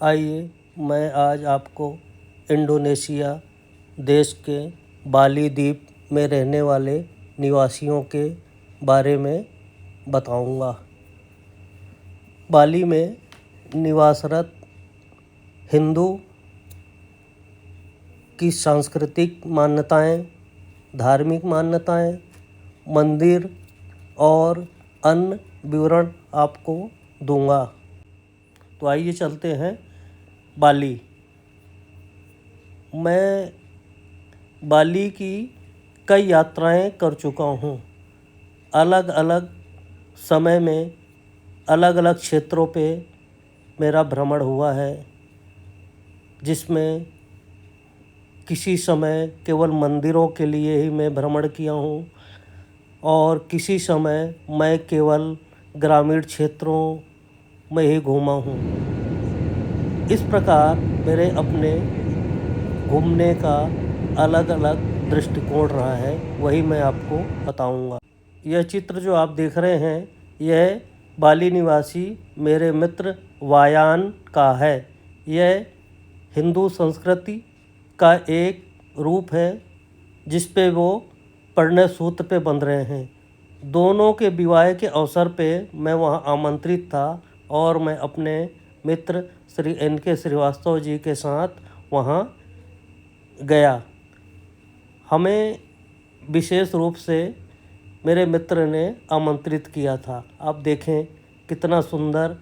आइए मैं आज आपको इंडोनेशिया देश के बाली द्वीप में रहने वाले निवासियों के बारे में बताऊंगा। बाली में निवासरत हिंदू की सांस्कृतिक मान्यताएं, धार्मिक मान्यताएं, मंदिर और अन्य विवरण आपको दूंगा। तो आइए चलते हैं बाली। मैं बाली की कई यात्राएं कर चुका हूँ। अलग अलग समय में अलग अलग क्षेत्रों पे मेरा भ्रमण हुआ है, जिसमें किसी समय केवल मंदिरों के लिए ही मैं भ्रमण किया हूँ और किसी समय मैं केवल ग्रामीण क्षेत्रों में ही घूमा हूँ। इस प्रकार मेरे अपने घूमने का अलग अलग दृष्टिकोण रहा है, वही मैं आपको बताऊंगा। यह चित्र जो आप देख रहे हैं, यह बाली निवासी मेरे मित्र वायान का है। यह हिंदू संस्कृति का एक रूप है जिस पे वो परिणय सूत्र पे बंध रहे हैं। दोनों के विवाह के अवसर पे मैं वहाँ आमंत्रित था और मैं अपने मित्र श्री NK श्रीवास्तव जी के साथ वहाँ गया। हमें विशेष रूप से मेरे मित्र ने आमंत्रित किया था। आप देखें कितना सुंदर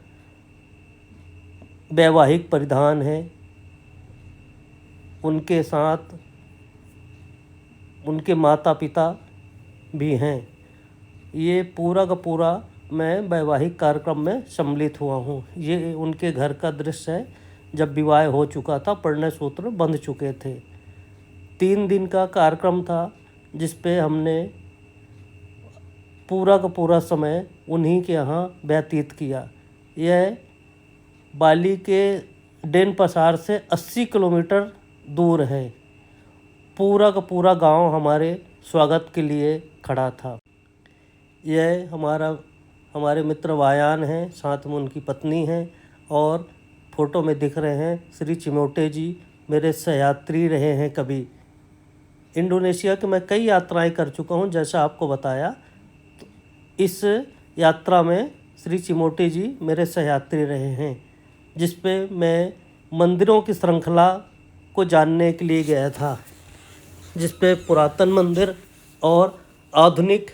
वैवाहिक परिधान है। उनके साथ उनके माता पिता भी हैं। ये पूरा का पूरा मैं वैवाहिक कार्यक्रम में सम्मिलित हुआ हूँ। ये उनके घर का दृश्य है जब विवाह हो चुका था, परिणय सूत्र बंध चुके थे। 3 दिन का कार्यक्रम था जिस पे हमने पूरा का पूरा समय उन्हीं के यहाँ व्यतीत किया। यह बाली के डेनपसार से 80 किलोमीटर दूर है। पूरा का पूरा गांव हमारे स्वागत के लिए खड़ा था। यह हमारे मित्र वायान हैं, साथ में उनकी पत्नी हैं और फोटो में दिख रहे हैं श्री चिमोटे जी, मेरे सहयात्री रहे हैं। कभी इंडोनेशिया के मैं कई यात्राएं कर चुका हूं, जैसा आपको बताया। तो इस यात्रा में श्री चिमोटे जी मेरे सहयात्री रहे हैं, जिस पे मैं मंदिरों की श्रृंखला को जानने के लिए गया था, जिस पे पुरातन मंदिर और आधुनिक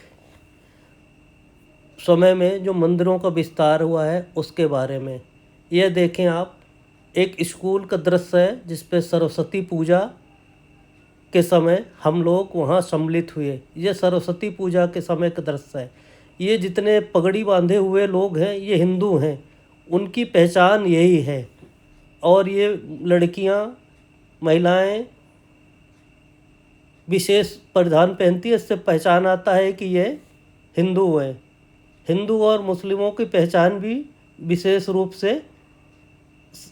समय में जो मंदिरों का विस्तार हुआ है उसके बारे में। यह देखें आप, एक स्कूल का दृश्य है जिस पे सरस्वती पूजा के समय हम लोग वहाँ सम्मिलित हुए। ये सरस्वती पूजा के समय का दृश्य है। ये जितने पगड़ी बांधे हुए लोग हैं ये हिंदू हैं, उनकी पहचान यही है। और ये लड़कियाँ, महिलाएं विशेष परिधान पहनती है, इससे पहचान आता है कि ये हिंदू हैं। हिंदू और मुस्लिमों की पहचान भी विशेष रूप से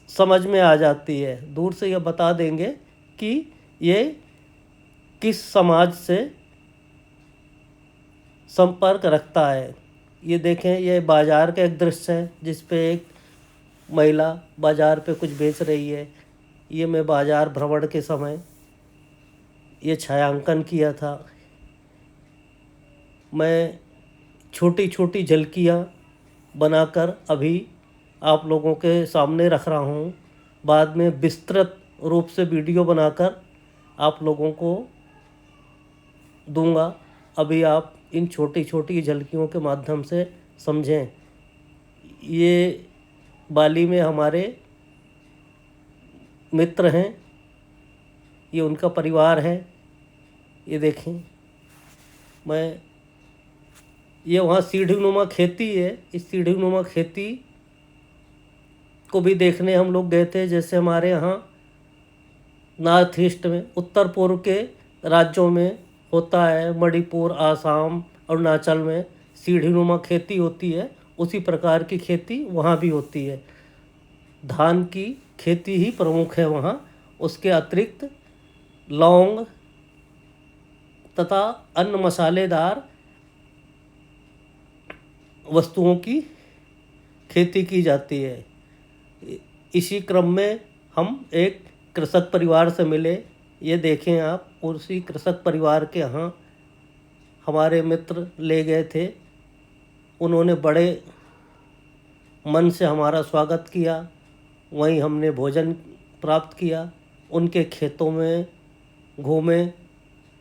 समझ में आ जाती है। दूर से यह बता देंगे कि ये किस समाज से संपर्क रखता है। ये देखें, ये बाज़ार का एक दृश्य है जिस पे एक महिला बाज़ार पे कुछ बेच रही है। ये मैं बाज़ार भ्रमण के समय ये छायांकन किया था। मैं छोटी छोटी झलकियाँ बनाकर अभी आप लोगों के सामने रख रहा हूँ। बाद में विस्तृत रूप से वीडियो बनाकर आप लोगों को दूंगा। अभी आप इन छोटी छोटी झलकियों के माध्यम से समझें। ये बाली में हमारे मित्र हैं, ये उनका परिवार है। ये देखें, ये वहाँ सीढ़ीनुमा खेती है। इस सीढ़ीनुमा खेती को भी देखने हम लोग गए थे। जैसे हमारे यहाँ नॉर्थ ईस्ट में, उत्तर पूर्व के राज्यों में होता है, मणिपुर, आसाम, अरुणाचल में सीढ़ीनुमा खेती होती है, उसी प्रकार की खेती वहाँ भी होती है। धान की खेती ही प्रमुख है वहाँ। उसके अतिरिक्त लौंग तथा अन्य मसालेदार वस्तुओं की खेती की जाती है। इसी क्रम में हम एक कृषक परिवार से मिले। ये देखें आप, उसी कृषक परिवार के यहाँ हमारे मित्र ले गए थे। उन्होंने बड़े मन से हमारा स्वागत किया। वहीं हमने भोजन प्राप्त किया। उनके खेतों में घूमे,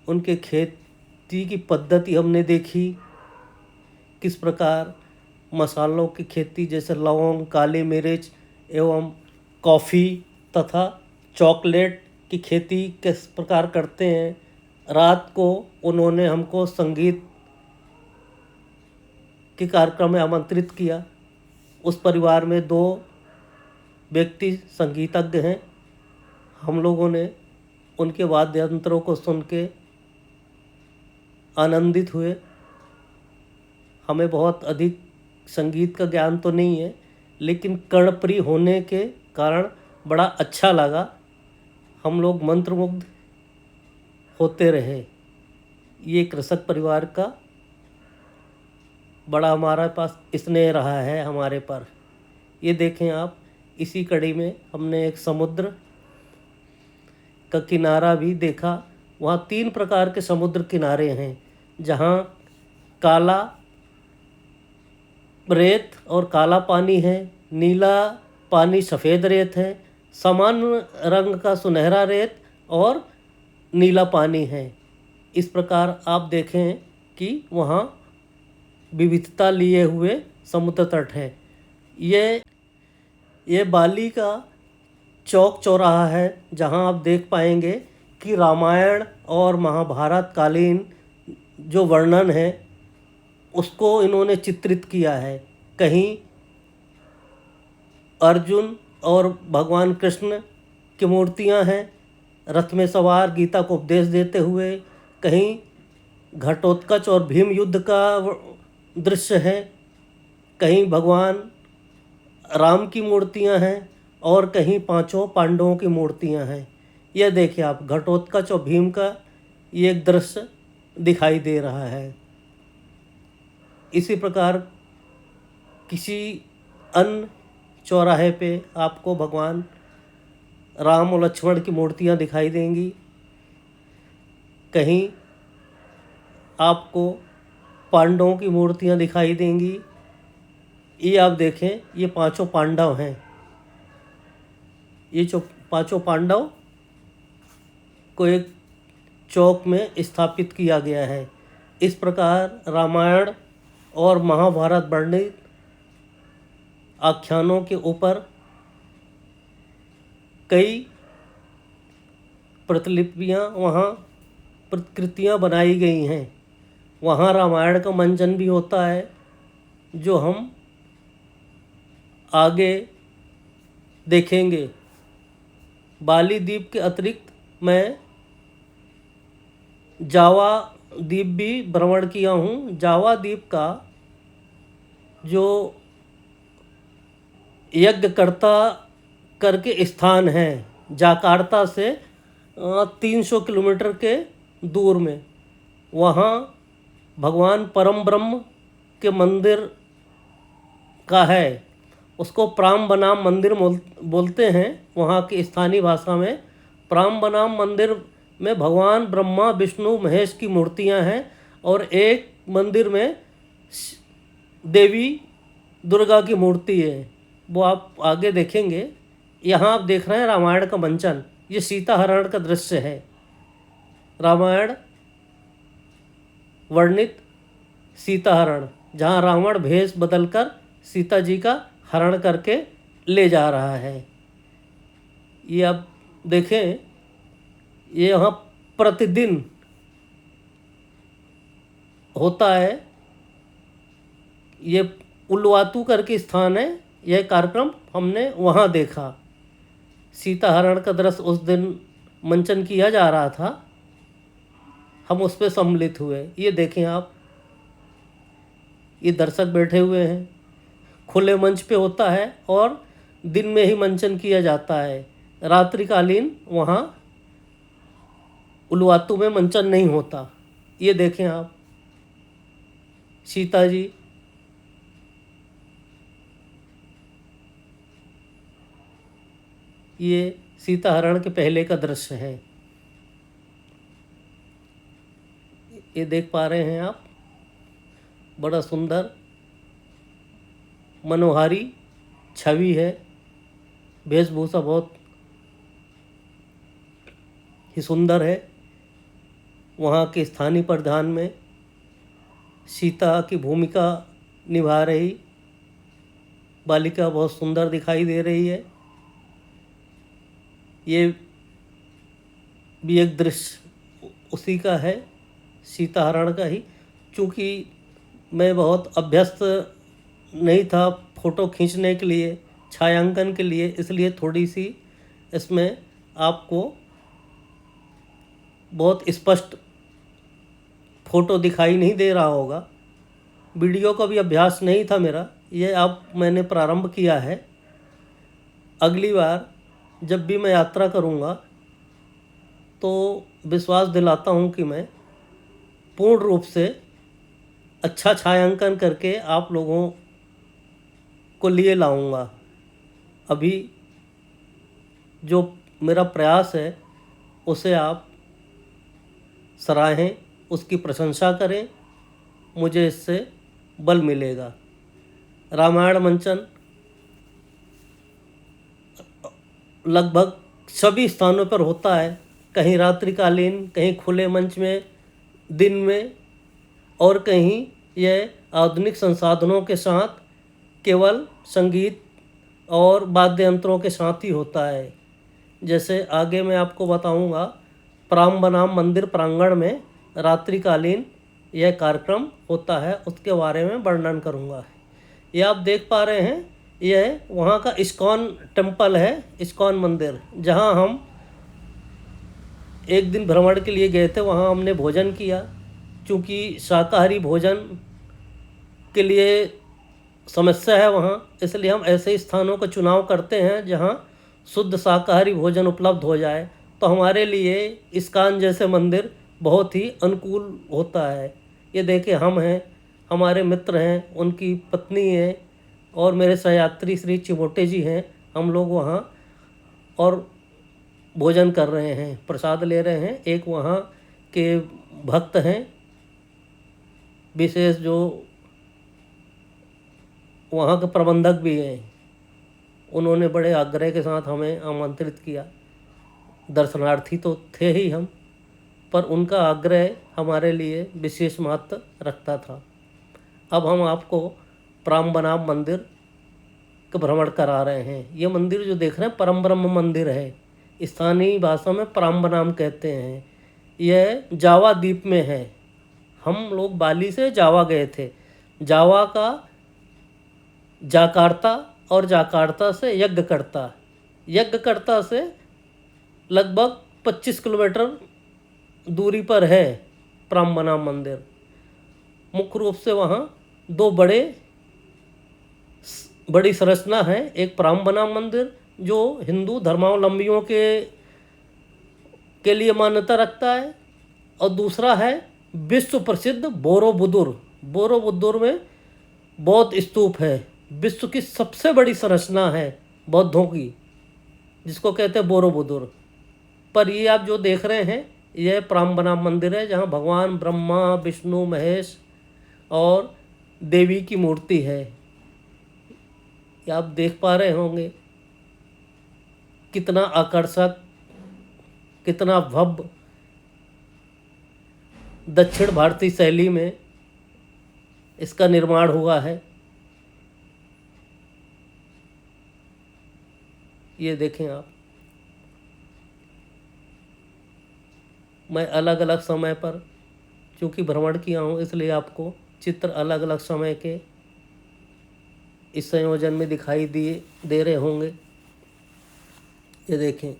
उनके खेती की पद्धति हमने देखी, किस प्रकार मसालों की खेती जैसे लौंग, काली मिर्च एवं कॉफ़ी तथा चॉकलेट की खेती किस प्रकार करते हैं। रात को उन्होंने हमको संगीत के कार्यक्रम में आमंत्रित किया। उस परिवार में 2 व्यक्ति संगीतज्ञ हैं। हम लोगों ने उनके वाद्य यंत्रों को सुन के आनंदित हुए। हमें बहुत अधिक संगीत का ज्ञान तो नहीं है, लेकिन कर्णप्रिय होने के कारण बड़ा अच्छा लगा। हम लोग मंत्रमुग्ध होते रहे। ये कृषक परिवार का बड़ा हमारे पास स्नेह रहा है हमारे पर। ये देखें आप, इसी कड़ी में हमने एक समुद्र का किनारा भी देखा। वहाँ 3 प्रकार के समुद्र किनारे हैं, जहाँ काला रेत और काला पानी है, नीला पानी सफ़ेद रेत है, सामान्य रंग का सुनहरा रेत और नीला पानी है। इस प्रकार आप देखें कि वहाँ विविधता लिए हुए समुद्र तट है। ये बाली का चौक चौराहा है, जहाँ आप देख पाएंगे कि रामायण और महाभारत कालीन जो वर्णन है उसको इन्होंने चित्रित किया है। कहीं अर्जुन और भगवान कृष्ण की मूर्तियां हैं रथ में सवार गीता को उपदेश देते हुए। कहीं घटोत्कच और भीम युद्ध का दृश्य है। कहीं भगवान राम की मूर्तियां हैं और कहीं 5 पांडवों की मूर्तियां हैं। यह देखिए आप, घटोत्कच और भीम का ये एक दृश्य दिखाई दे रहा है। इसी प्रकार किसी अन्य चौराहे पे आपको भगवान राम और लक्ष्मण की मूर्तियां दिखाई देंगी। कहीं आपको पांडवों की मूर्तियां दिखाई देंगी। ये आप देखें, ये 5 पांडव हैं। ये जो 5 पांडव को एक चौक में स्थापित किया गया है। इस प्रकार रामायण और महाभारत वर्णित आख्यानों के ऊपर कई प्रतिलिपियाँ वहाँ प्रतिकृतियाँ बनाई गई हैं। वहाँ रामायण का मंचन भी होता है, जो हम आगे देखेंगे। बाली द्वीप के अतिरिक्त मैं जावा द्वीप भी भ्रमण किया हूँ। जावा द्वीप का जो यज्ञकर्ता करके स्थान है, जाकार्ता से 300 किलोमीटर के दूर में, वहाँ भगवान परम ब्रह्म के मंदिर का है। उसको प्राम बनाम मंदिर बोलते हैं वहाँ की स्थानीय भाषा में। प्राम बनाम मंदिर में भगवान ब्रह्मा विष्णु महेश की मूर्तियाँ हैं और एक मंदिर में देवी दुर्गा की मूर्ति है। वो आप आगे देखेंगे। यहाँ आप देख रहे हैं रामायण का मंचन। ये सीता हरण का दृश्य है। रामायण वर्णित सीता हरण, जहाँ रावण भेष बदलकर सीता जी का हरण करके ले जा रहा है। ये आप देखें, ये यहाँ प्रतिदिन होता है। ये उल्वातू करके स्थान है। यह कार्यक्रम हमने वहाँ देखा। सीता हरण का दृश्य उस दिन मंचन किया जा रहा था, हम उस पर सम्मिलित हुए। ये देखें आप, ये दर्शक बैठे हुए हैं। खुले मंच पे होता है और दिन में ही मंचन किया जाता है। रात्रिकालीन वहाँ उल्वातू में मंचन नहीं होता। ये देखें आप, सीता जी ये सीताहरण के पहले का दृश्य है। ये देख पा रहे हैं आप, बड़ा सुंदर मनोहारी छवि है। वेशभूषा बहुत ही सुंदर है। वहाँ के स्थानीय प्रधान में सीता की भूमिका निभा रही बालिका बहुत सुंदर दिखाई दे रही है। ये भी एक दृश्य उसी का है, सीताहरण का ही। चूँकि मैं बहुत अभ्यस्त नहीं था फ़ोटो खींचने के लिए, छायांकन के लिए, इसलिए थोड़ी सी इसमें आपको बहुत स्पष्ट फ़ोटो दिखाई नहीं दे रहा होगा। वीडियो का भी अभ्यास नहीं था मेरा, ये अब मैंने प्रारंभ किया है। अगली बार जब भी मैं यात्रा करूँगा तो विश्वास दिलाता हूँ कि मैं पूर्ण रूप से अच्छा छायांकन करके आप लोगों को लिए लाऊंगा। अभी जो मेरा प्रयास है उसे आप सराहें, उसकी प्रशंसा करें, मुझे इससे बल मिलेगा। रामायण मंचन लगभग सभी स्थानों पर होता है, कहीं रात्रिकालीन, कहीं खुले मंच में दिन में, और कहीं यह आधुनिक संसाधनों के साथ केवल संगीत और वाद्य यंत्रों के साथ ही होता है। जैसे आगे मैं आपको बताऊंगा, प्राम बनाम मंदिर प्रांगण में रात्रिकालीन यह कार्यक्रम होता है, उसके बारे में वर्णन करूंगा। ये आप देख पा रहे हैं, यह वहाँ का इस्कॉन टेम्पल है, इस्कॉन मंदिर, जहाँ हम एक दिन भ्रमण के लिए गए थे। वहाँ हमने भोजन किया। चूँकि शाकाहारी भोजन के लिए समस्या है वहाँ, इसलिए हम ऐसे स्थानों का चुनाव करते हैं जहाँ शुद्ध शाकाहारी भोजन उपलब्ध हो जाए। तो हमारे लिए इस्कॉन जैसे मंदिर बहुत ही अनुकूल होता है। ये देखिए, हम हैं, हमारे मित्र हैं, उनकी पत्नी है और मेरे सहयात्री श्री चिमोटे जी हैं। हम लोग वहाँ और भोजन कर रहे हैं, प्रसाद ले रहे हैं। एक वहाँ के भक्त हैं विशेष, जो वहाँ के प्रबंधक भी हैं, उन्होंने बड़े आग्रह के साथ हमें आमंत्रित किया। दर्शनार्थी तो थे ही हम, पर उनका आग्रह हमारे लिए विशेष महत्व रखता था। अब हम आपको प्राम बनाम मंदिर का भ्रमण करा रहे हैं। ये मंदिर जो देख रहे हैं परम ब्रह्म मंदिर है, स्थानीय भाषा में प्राम बनाम कहते हैं। यह जावा द्वीप में है। हम लोग बाली से जावा गए थे। जावा का जाकार्ता और जाकार्ता से यज्ञकर्ता, यज्ञकर्ता से लगभग 25 किलोमीटर दूरी पर है प्राम बनाम मंदिर। मुख्य रूप से वहाँ दो बड़ी संरचना है। एक प्राम बनाम मंदिर जो हिंदू धर्मावलंबियों के लिए मान्यता रखता है, और दूसरा है विश्व प्रसिद्ध बोरोबुदुर। बोरोबुदुर में बौद्ध स्तूप है, विश्व की सबसे बड़ी संरचना है बौद्धों की, जिसको कहते हैं बोरोबुदुर। पर ये आप जो देख रहे हैं, यह प्राम बनाम मंदिर है, जहाँ भगवान ब्रह्मा, विष्णु, महेश और देवी की मूर्ति है। ये आप देख पा रहे होंगे, कितना आकर्षक, कितना भव्य, दक्षिण भारतीय शैली में इसका निर्माण हुआ है। ये देखें आप, मैं अलग अलग समय पर चूँकि भ्रमण किया हूँ, इसलिए आपको चित्र अलग अलग समय के इस संयोजन में दिखाई दे रहे होंगे। ये देखें,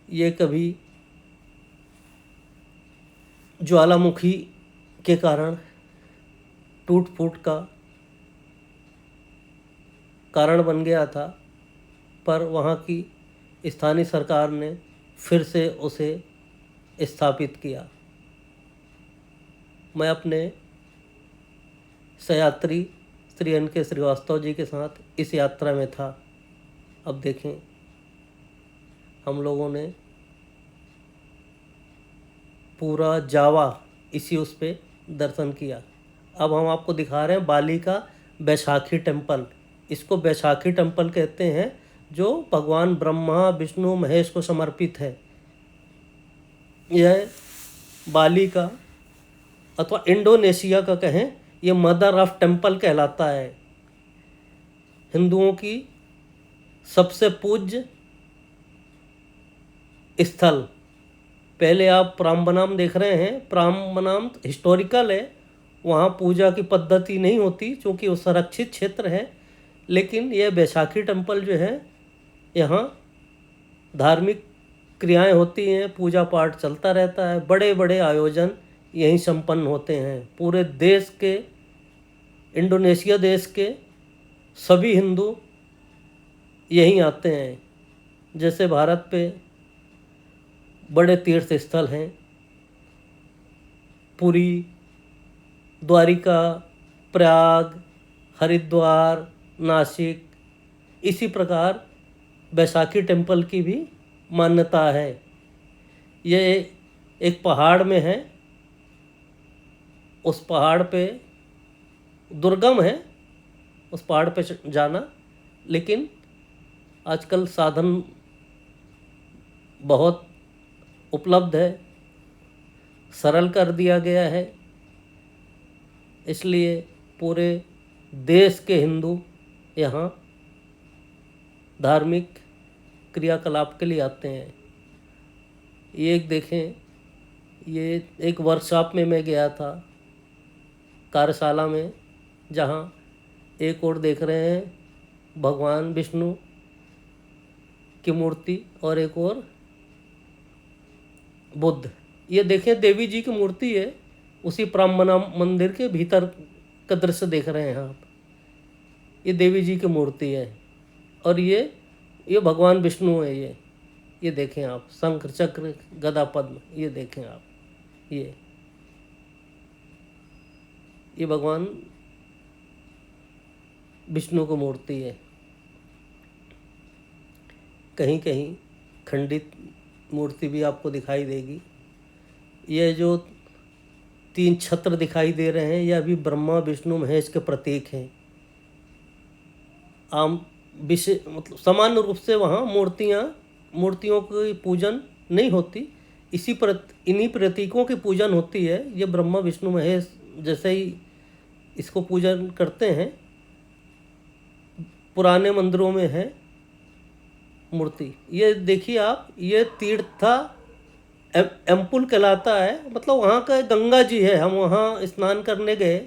ये कभी ज्वालामुखी के कारण टूट फूट का कारण बन गया था, पर वहाँ की स्थानीय सरकार ने फिर से उसे स्थापित किया। मैं अपने सहयात्री श्री NK श्रीवास्तव जी के साथ इस यात्रा में था। अब देखें, हम लोगों ने पूरा जावा इसी उस पे दर्शन किया। अब हम आपको दिखा रहे हैं बाली का बैसाखी टेम्पल। इसको बैसाखी टेम्पल कहते हैं, जो भगवान ब्रह्मा विष्णु महेश को समर्पित है। यह बाली का अथवा इंडोनेशिया का कहें, यह मदर ऑफ टेम्पल कहलाता है। हिंदुओं की सबसे पूज्य स्थल। पहले आप प्राम्बनाम देख रहे हैं, प्राम्बनाम हिस्टोरिकल है, वहाँ पूजा की पद्धति नहीं होती क्योंकि वो संरक्षित क्षेत्र है। लेकिन यह बैसाखी टेम्पल जो है, यहाँ धार्मिक क्रियाएं होती हैं, पूजा पाठ चलता रहता है, बड़े बड़े आयोजन यहीं संपन्न होते हैं। पूरे देश के, इंडोनेशिया देश के सभी हिंदू यहीं आते हैं। जैसे भारत पे बड़े तीर्थ स्थल हैं, पुरी, द्वारिका, प्रयाग, हरिद्वार, नासिक, इसी प्रकार बैसाखी टेम्पल की भी मान्यता है। ये एक पहाड़ में है, उस पहाड़ पे दुर्गम है उस पहाड़ पे जाना, लेकिन आजकल साधन बहुत उपलब्ध है, सरल कर दिया गया है। इसलिए पूरे देश के हिंदू यहाँ धार्मिक क्रियाकलाप के लिए आते हैं। ये एक देखें, ये एक वर्कशॉप में मैं गया था, कार्यशाला में, जहाँ एक और देख रहे हैं भगवान विष्णु की मूर्ति और एक और बुद्ध। ये देखें देवी जी की मूर्ति है, उसी प्राम्बना मंदिर के भीतर का दृश्य देख रहे हैं आप। ये देवी जी की मूर्ति है और ये भगवान विष्णु है। ये देखें आप, शंख चक्र गदा पद्म, ये देखें आप, ये भगवान विष्णु की मूर्ति है। कहीं कहीं खंडित मूर्ति भी आपको दिखाई देगी। ये जो 3 छत्र दिखाई दे रहे हैं, यह भी ब्रह्मा विष्णु महेश के प्रतीक हैं। आम विशेष मतलब सामान्य रूप से वहाँ मूर्तियों की पूजन नहीं होती, इन्हीं प्रतीकों की पूजन होती है। ये ब्रह्मा विष्णु महेश जैसे ही इसको पूजन करते हैं। पुराने मंदिरों में है मूर्ति। ये देखिए आप, ये तीर्था एम्पुल कहलाता है, मतलब वहाँ का गंगा जी है। हम वहाँ स्नान करने गए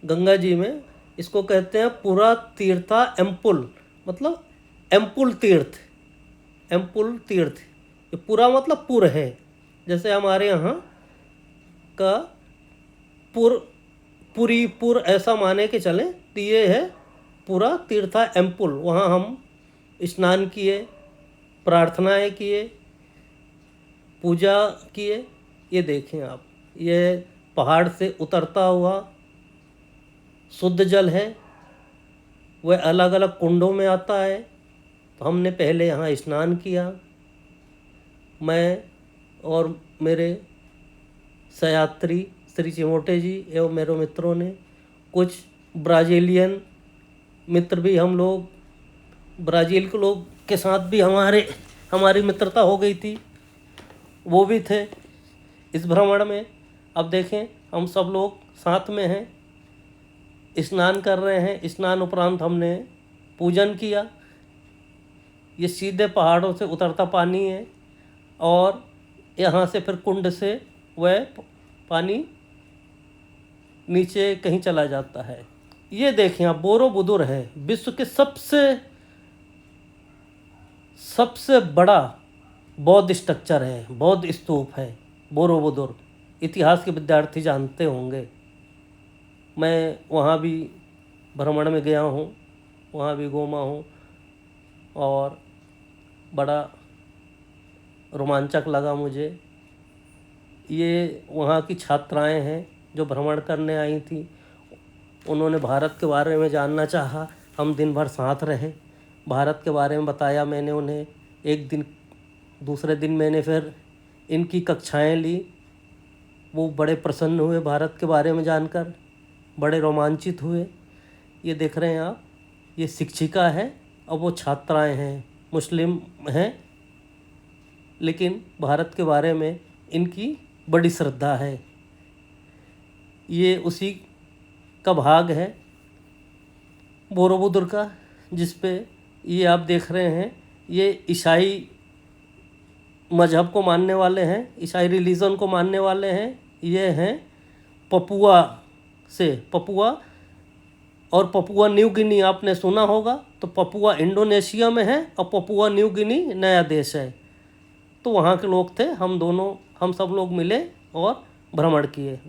गंगा जी में, इसको कहते हैं पुरा तीर्था एम्पुल, मतलब एम्पुल तीर्थ। ये पूरा मतलब पुर है, जैसे हमारे यहाँ का पुर ऐसा माने के चलें, तो ये है पूरा तीर्था एम्पुल। वहाँ हम स्नान किए, प्रार्थनाएं किए, पूजा किए। ये देखें आप, ये पहाड़ से उतरता हुआ शुद्ध जल है, वह अलग अलग कुंडों में आता है। तो हमने पहले यहाँ स्नान किया, मैं और मेरे सहयात्री श्री चिमोटे जी एवं मेरे मित्रों ने। कुछ ब्राज़ीलियन मित्र भी, हम लोग ब्राज़ील के लोग के साथ भी हमारी मित्रता हो गई थी, वो भी थे इस भ्रमण में। अब देखें, हम सब लोग साथ में हैं, स्नान कर रहे हैं। स्नान उपरांत हमने पूजन किया। ये सीधे पहाड़ों से उतरता पानी है और यहाँ से फिर कुंड से वह पानी नीचे कहीं चला जाता है। ये देखें आप, बोरोबुदुर है, विश्व के सबसे बड़ा बौद्ध स्ट्रक्चर है, बौद्ध स्तूप है बोरोबुदुर। इतिहास के विद्यार्थी जानते होंगे। मैं वहाँ भी भ्रमण में गया हूँ, वहाँ भी घूमा हूँ और बड़ा रोमांचक लगा मुझे। ये वहाँ की छात्राएं हैं जो भ्रमण करने आई थी। उन्होंने भारत के बारे में जानना चाहा, हम दिन भर साथ रहे, भारत के बारे में बताया मैंने उन्हें। एक दिन, दूसरे दिन मैंने फिर इनकी कक्षाएं ली। वो बड़े प्रसन्न हुए भारत के बारे में जानकर, बड़े रोमांचित हुए। ये देख रहे हैं आप, ये शिक्षिका है और वो छात्राएं हैं, मुस्लिम हैं, लेकिन भारत के बारे में इनकी बड़ी श्रद्धा है। ये उसी का भाग है बोरोबुदुर का, जिस पे ये आप देख रहे हैं। ये ईसाई मज़हब को मानने वाले हैं, ईसाई रिलीजन को मानने वाले हैं। ये हैं पपुआ से, पपुआ और पपुआ न्यू गिनी आपने सुना होगा। तो पपुआ इंडोनेशिया में है और पपुआ न्यू गिनी नया देश है। तो वहाँ के लोग थे, हम सब लोग मिले और भ्रमण किए।